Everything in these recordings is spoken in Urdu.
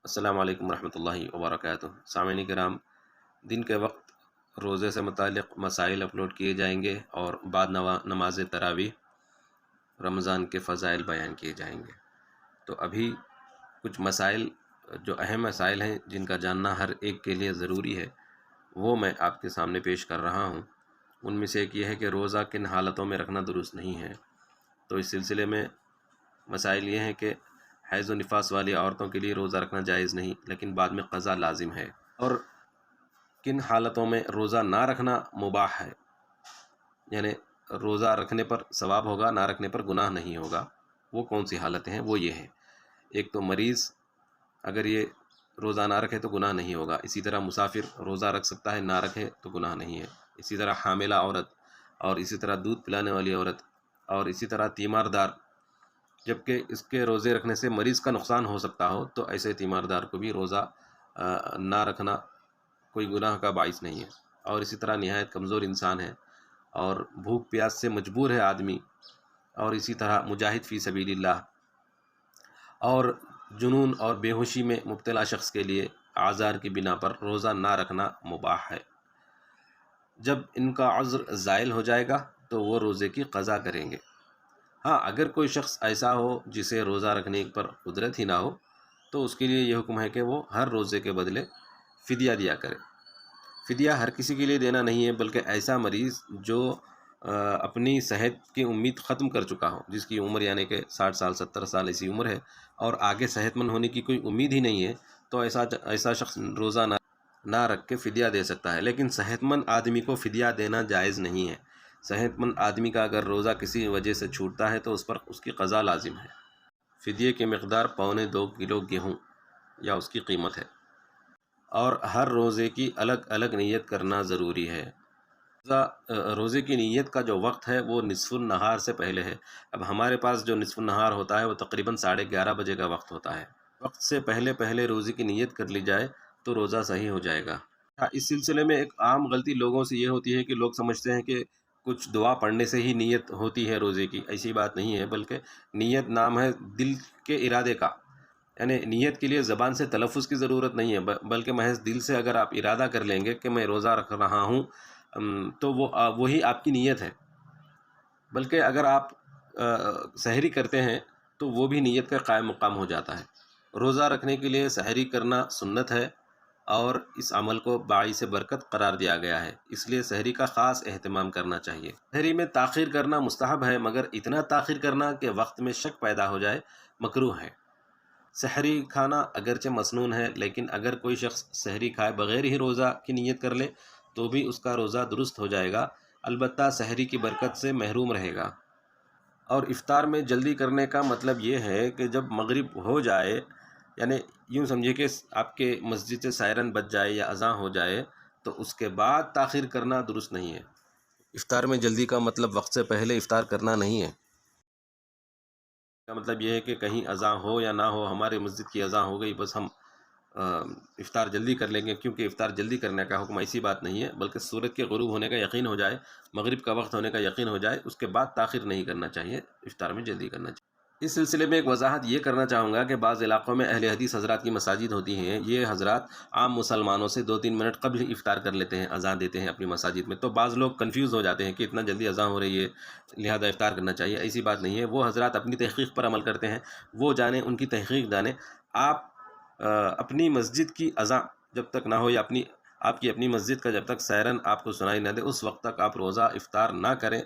السلام علیکم ورحمۃ اللہ وبرکاتہ۔ سامعین کرام، دن کے وقت روزے سے متعلق مسائل اپلوڈ کیے جائیں گے اور بعد نماز تراویح رمضان کے فضائل بیان کیے جائیں گے۔ تو ابھی کچھ مسائل جو اہم مسائل ہیں جن کا جاننا ہر ایک کے لیے ضروری ہے، وہ میں آپ کے سامنے پیش کر رہا ہوں۔ ان میں سے ایک یہ ہے کہ روزہ کن حالتوں میں رکھنا درست نہیں ہے۔ تو اس سلسلے میں مسائل یہ ہیں کہ حیض و نفاس والی عورتوں کے لیے روزہ رکھنا جائز نہیں، لیکن بعد میں قضا لازم ہے۔ اور کن حالتوں میں روزہ نہ رکھنا مباح ہے، یعنی روزہ رکھنے پر ثواب ہوگا، نہ رکھنے پر گناہ نہیں ہوگا۔ وہ کون سی حالتیں ہیں؟ وہ یہ ہیں: ایک تو مریض، اگر یہ روزہ نہ رکھے تو گناہ نہیں ہوگا۔ اسی طرح مسافر روزہ رکھ سکتا ہے، نہ رکھے تو گناہ نہیں ہے۔ اسی طرح حاملہ عورت، اور اسی طرح دودھ پلانے والی عورت، اور اسی طرح تیماردار۔ جبکہ اس کے روزے رکھنے سے مریض کا نقصان ہو سکتا ہو تو ایسے تیماردار کو بھی روزہ نہ رکھنا کوئی گناہ کا باعث نہیں ہے۔ اور اسی طرح نہایت کمزور انسان ہے اور بھوک پیاس سے مجبور ہے آدمی، اور اسی طرح مجاہد فی سبیل اللہ، اور جنون اور بے ہوشی میں مبتلا شخص کے لیے اعذار کی بنا پر روزہ نہ رکھنا مباح ہے۔ جب ان کا عذر زائل ہو جائے گا تو وہ روزے کی قضا کریں گے۔ ہاں، اگر کوئی شخص ایسا ہو جسے روزہ رکھنے پر قدرت ہی نہ ہو تو اس کے لیے یہ حکم ہے کہ وہ ہر روزے کے بدلے فدیہ دیا کرے۔ فدیہ ہر کسی کے لیے دینا نہیں ہے، بلکہ ایسا مریض جو اپنی صحت کی امید ختم کر چکا ہو، جس کی عمر یعنی کہ 60 سال 70 سال ایسی عمر ہے اور آگے صحت مند ہونے کی کوئی امید ہی نہیں ہے، تو ایسا شخص روزہ نہ رکھ کے فدیہ دے سکتا ہے۔ لیکن صحت مند آدمی کو فدیہ دینا جائز نہیں ہے۔ صحت مند آدمی کا اگر روزہ کسی وجہ سے چھوٹتا ہے تو اس پر اس کی قضا لازم ہے۔ فدیے کی مقدار 1.25 کلو گیہوں یا اس کی قیمت ہے، اور ہر روزے کی الگ الگ نیت کرنا ضروری ہے۔ روزے کی نیت کا جو وقت ہے وہ نصف النہار سے پہلے ہے۔ اب ہمارے پاس جو نصف النہار ہوتا ہے وہ تقریباً 11:30 بجے کا وقت ہوتا ہے۔ وقت سے پہلے روزے کی نیت کر لی جائے تو روزہ صحیح ہو جائے گا۔ اس سلسلے میں ایک عام غلطی لوگوں سے یہ ہوتی ہے کہ لوگ سمجھتے ہیں کہ کچھ دعا پڑھنے سے ہی نیت ہوتی ہے روزے کی۔ ایسی بات نہیں ہے، بلکہ نیت نام ہے دل کے ارادے کا، یعنی نیت کے لیے زبان سے تلفظ کی ضرورت نہیں ہے، بلکہ محض دل سے اگر آپ ارادہ کر لیں گے کہ میں روزہ رکھ رہا ہوں تو وہی آپ کی نیت ہے۔ بلکہ اگر آپ سحری کرتے ہیں تو وہ بھی نیت کا قائم مقام ہو جاتا ہے۔ روزہ رکھنے کے لیے سحری کرنا سنت ہے اور اس عمل کو باعث برکت قرار دیا گیا ہے، اس لیے سحری کا خاص اہتمام کرنا چاہیے۔ سحری میں تاخیر کرنا مستحب ہے، مگر اتنا تاخیر کرنا کہ وقت میں شک پیدا ہو جائے مکروہ ہے۔ سحری کھانا اگرچہ مسنون ہے، لیکن اگر کوئی شخص سحری کھائے بغیر ہی روزہ کی نیت کر لے تو بھی اس کا روزہ درست ہو جائے گا، البتہ سحری کی برکت سے محروم رہے گا۔ اور افطار میں جلدی کرنے کا مطلب یہ ہے کہ جب مغرب ہو جائے، یعنی یوں سمجھے کہ آپ کے مسجد سے سائرن بج جائے یا اذان ہو جائے تو اس کے بعد تاخیر کرنا درست نہیں ہے۔ افطار میں جلدی کا مطلب وقت سے پہلے افطار کرنا نہیں ہے۔ اس کا مطلب یہ ہے کہ کہیں اذان ہو یا نہ ہو، ہمارے مسجد کی اذان ہو گئی، بس ہم افطار جلدی کر لیں گے، کیونکہ افطار جلدی کرنے کا حکم ایسی بات نہیں ہے، بلکہ سورج کے غروب ہونے کا یقین ہو جائے، مغرب کا وقت ہونے کا یقین ہو جائے، اس کے بعد تاخیر نہیں کرنا چاہیے، افطار میں جلدی کرنا چاہیے۔ اس سلسلے میں ایک وضاحت یہ کرنا چاہوں گا کہ بعض علاقوں میں اہل حدیث حضرات کی مساجد ہوتی ہیں، یہ حضرات عام مسلمانوں سے 2-3 منٹ قبل ہی افطار کر لیتے ہیں، اذان دیتے ہیں اپنی مساجد میں، تو بعض لوگ کنفیوز ہو جاتے ہیں کہ اتنا جلدی اذان ہو رہی ہے لہذا افطار کرنا چاہیے۔ ایسی بات نہیں ہے، وہ حضرات اپنی تحقیق پر عمل کرتے ہیں، وہ جانیں، ان کی تحقیق جانیں۔ آپ اپنی مسجد کی اذان جب تک نہ ہو یا آپ کی اپنی مسجد کا جب تک سائرن آپ کو سنائی نہ دے اس وقت تک آپ روزہ افطار نہ کریں،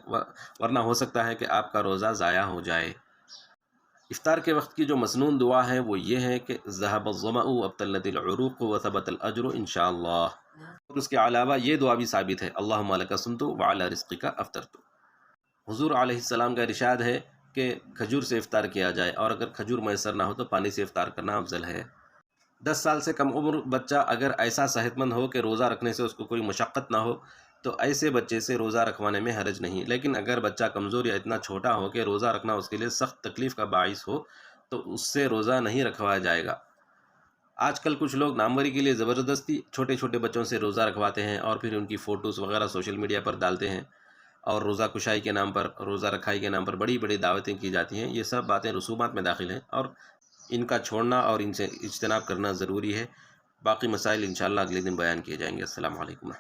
ورنہ ہو سکتا ہے کہ آپ کا روزہ ضائع ہو جائے۔ افطار کے وقت کی جو مسنون دعا ہے وہ یہ ہے کہ ذهب الظمأ وابتلت العروق وثبت الاجر انشاءاللہ، اور اس کے علاوہ یہ دعا بھی ثابت ہے: اللہم لک صمت وعلی رزقک افطرت۔ حضور علیہ السلام کا ارشاد ہے کہ کھجور سے افطار کیا جائے، اور اگر کھجور میسر نہ ہو تو پانی سے افطار کرنا افضل ہے۔ 10 سال سے کم عمر بچہ اگر ایسا صحت مند ہو کہ روزہ رکھنے سے اس کو کوئی مشقت نہ ہو تو ایسے بچے سے روزہ رکھوانے میں حرج نہیں، لیکن اگر بچہ کمزور یا اتنا چھوٹا ہو کہ روزہ رکھنا اس کے لیے سخت تکلیف کا باعث ہو تو اس سے روزہ نہیں رکھوایا جائے گا۔ آج کل کچھ لوگ ناموری کے لیے زبردستی چھوٹے چھوٹے بچوں سے روزہ رکھواتے ہیں اور پھر ان کی فوٹوز وغیرہ سوشل میڈیا پر ڈالتے ہیں، اور روزہ کشائی کے نام پر، روزہ رکھائی کے نام پر بڑی بڑی دعوتیں کی جاتی ہیں۔ یہ سب باتیں رسومات میں داخل ہیں، اور ان کا چھوڑنا اور ان سے اجتناب کرنا ضروری ہے۔ باقی مسائل انشاءاللہ اگلے دن بیان کیے جائیں گے۔ السلام علیکم۔